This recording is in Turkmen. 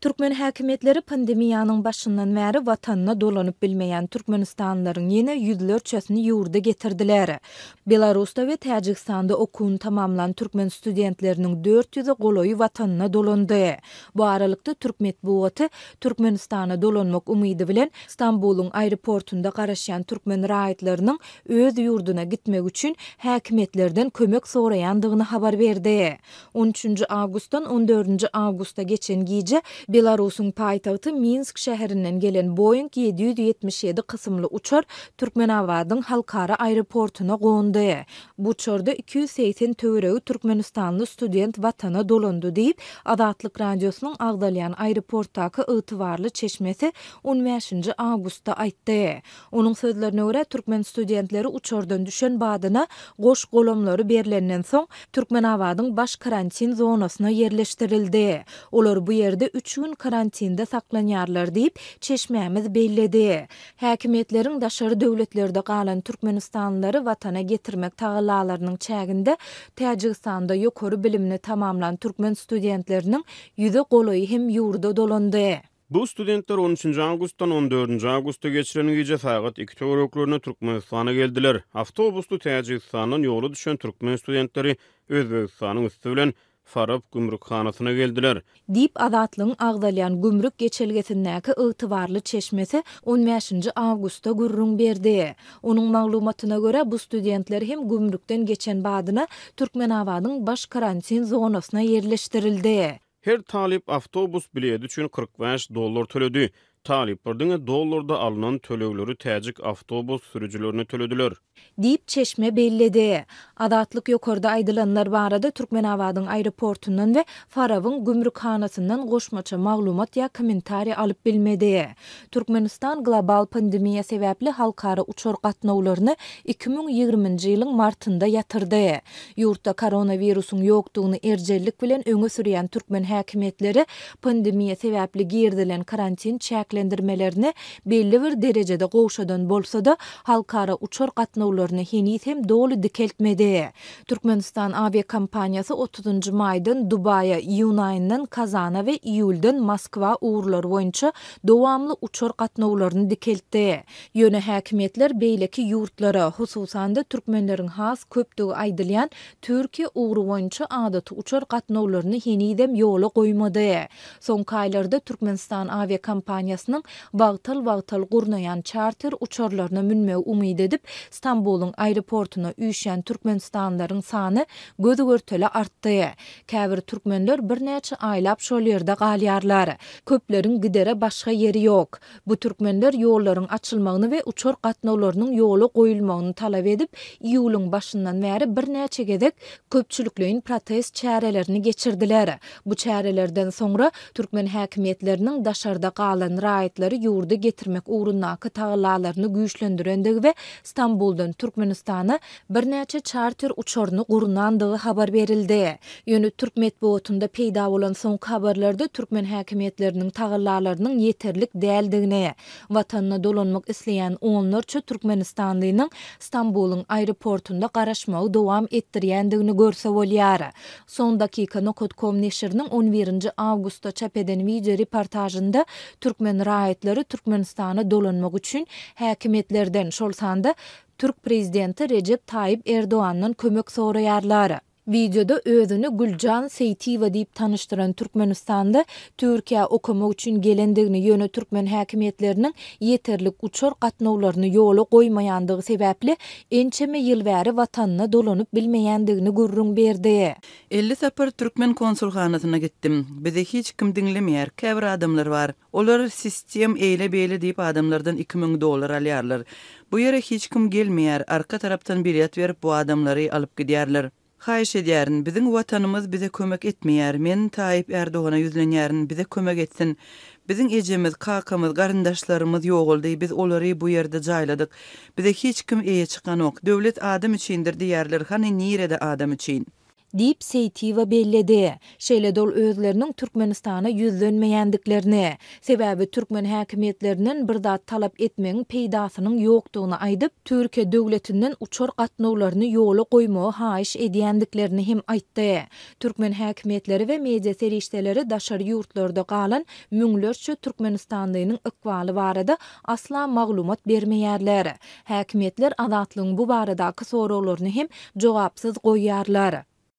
Türkmen häkimetleri pandemiýanyň başyndan bäri watanyna dolanyp bilmeýän türkmenistanlaryň ýene ýüzlerçesini ýurda getirdiler. Belarusda we Täjikistanda okuwyn tamamlan türkmen studentleriniň 400-i goloýy watanyna dolandy. Bu aralykda Türk medeniýeti Türkmenistana dolanmak umydy bilen Stambulyň aeroportunda garaşýan türkmen raýatlarynyň öz ýurduna gitmek üçin häkimetlerden kömek soraýandygyny habar berdi. 13-nji awgustdan 14-nji awgustda geçen gece Belarusyň paýtagty Minsk şäherinden gelen Boeing 777 kysymly uçar Türkmenawadyň halkara aeroportuna gondy. Bu uçarda 280 töweregi Türkmenistanly student watana dolandy diýip Adatlyk radiosynyň Agdalýan aeroportdaky ýytybarly çeşmesi 15-nji awgustda aýtdy. Onuň sözlerine görä türkmen studentleri uçardan düşen badyna goş golamlary berilenden soň Türkmenawadyň baş karantin zonasyna yerleşdirildi. Olar bu ýerde 3 gün karantinde saklanýarlar diýip çeşmämiz belledi. Häkimetleriň daşary döwletlerde galan Türkmenistanlary watana getirmek taýlalarynyň çäginde Täjikistanda ýokary bilimini tamamlan türkmen studentleriniň ýüze goloýy hem ýurda dolandy. Bu studentler 13-nji awgustdan 14-nji awgustda geçiren gece saat 2 töwereklerine Türkmenistana geldiler. Awtobusda Täjikistanyň ýoly düşen türkmen studentleri Özbegistanyň üstü bilen Farab gümrükhanasyna geldiler. Dip Adatlyň Agdalýan gümrük geçelgesindäki ýytybarly çeşmesi 15-nji awgustda gürrüň berdi. Onuň maglumatyna görä bu studentler hem gümrükden geçen badyna Türkmenawadyň baş karantin zonasyna yerleşdirildi. Her talip awtobus bileti üçin $45 төлedi. Taliplerden dollarda alınan tölegleri täjik awtobus sürücülerine tölediler. Dip çeşme belledi. Adatlyk ýokarda aýdylanlar barada Türkmenawadyň aeroportundan we Farawyň gümrükhanasyndan goşmaça maglumat ýa kommentari alyp bilmedi. Türkmenistan global pandemiýa sebäpli halkara uçar gatnawlaryny 2020-nji ýylyň martynda ýatyrdy. Ýurtda koronawirusyň ýokdugyny erjellik bilen öňe sürýän türkmen häkimetleri pandemiýa sebäpli girdilen karantin çäklendirmelerini belli bir derejede gowşadan bolsa-da halkara uçar gatnawlaryny henüz hem dolu dikeltmedi. Türkmenistan aviakompaniyasy 30-njy maýdan Dubaýa, iýun aýyndan Kazana we iýuldan Moskwa uğurlary boýunça dowamly uçar gatnawlaryny dikeltdi. Ýöne häkimetler beýleki ýurtlara, hususan da türkmenleriň has köpdigi aýdylýan Türkiýe uğuru boýunça adaty uçar gatnawlaryny henüzem ýola goýmady. Soňky aýlarda Türkmenistan aviakompaniýasynyň bagtal gurnaýan charter uçarlaryna münmegi umyt edip Stambulyň aeroportuna üýşen türkmenistanlaryň sany gözü görtele artdy. Käbir türkmenler bir näçe aýlap şol ýerde galýarlar. Köpleriň gidere başga ýeri ýok. Bu türkmenler ýollaryň açylmagyny we uçar gatnawlarynyň ýola goýulmagyny talap edip iýulyň başyndan bäri bir näçe gezek köpçüliklerin protest çärelerini geçirdiler. Bu çärelerden soňra türkmen häkimetleriniň daşarda galan raýatlary ýurda getirmek uğrundaky taýlalaryny güýçlendirendigi we Stambuldan Türkmenistana bir näçe charter uçaryny gurunandygy habar berildi. Ýöne Türk medeniýetinde peýda bolan soňky habarlarda türkmen häkimetleriniň taýlalarynyň ýeterlik däldigine, watanyna dolanmak isleýän onlarça Türkmenistanlynyň Stambulyň aeroportunda garaşmagy dowam etdirýändigini görse bolýar. Son dakika.com neşriniň 11-nji awgustda çap eden video reportajynda türkmen raýatlary Türkmenistana dolanmak üçin häkimetlerden şol sanda Türk prezidenti Recep Tayyip Erdoğan'dan kömek soraýarlar. Videoda özünü Gülcan Seytiwa diýip tanıştıran Türkmenistanda Türkiýe okumak üçin gelendigini ýöne türkmen häkimetleriniň ýeterlik uçar gatnawlaryny ýola goýmaýandygy sebäpli ençeme ýyl bäri watanyna dolanyp bilmeýändigini gürrüň berdi. 50 separ türkmen konsulhanasyna gitdim. Bizi hiç kim dinlemeýär. Käbir adamlar bar. Olar sistem eýle beýle diýip adamlardan $2000 alýarlar. Bu ýere hiç kim gelmeýär. Arka tarapdan bilet berip bu adamlary alyp gidýärler. Haýyş edýärin, biziň watanymyz bize kömek etmeýär. Men Tayyip Erdoğan'a ýüzlenýärin, bize kömek etsin. Biziň ejemiz, kakamyz, garyndaşlarymyz ýoguldy, biz olary bu ýerde jaýladyk. Bize hiç kim eýe çykan ok. Döwlet adam üçindir diýerler, hany nirede adam üçin? diýip Seytiýewa belledi. Şeýle dol özleriniň Türkmenistana ýüzlenmeýändiklerini, sebäbi türkmen häkimetleriniň bir zat talap etmegiň peýdasynyň ýokdugyny aýdyp, Türkiýe döwletinden uçar gatnawlaryny ýola goýmagy haýyş edýändiklerini hem aýtdy. Türkmen häkimetleri we media serişdeleri daşary ýurtlarda galan müňlerçe Türkmenistanlynyň ykbaly barada asla maglumat bermeýärler. Häkimetler azatlygyň bu baradaky sorawlaryny hem jogapsyz goýýarlar.